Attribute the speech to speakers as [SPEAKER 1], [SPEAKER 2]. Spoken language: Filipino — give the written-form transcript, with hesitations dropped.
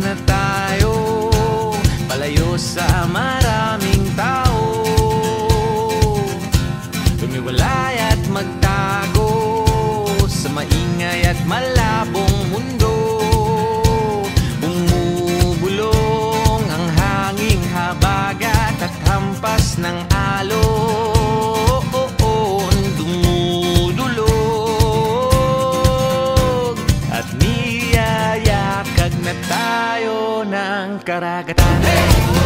[SPEAKER 1] na tayo, palayo sa maraming tao. Tumiwalay at magtago sa maingay at malabong mundo. Bumubulong ang hanging habagat at hampas ng alon. Dumudulog at niyayakag na tayo ng karagatan. Hey!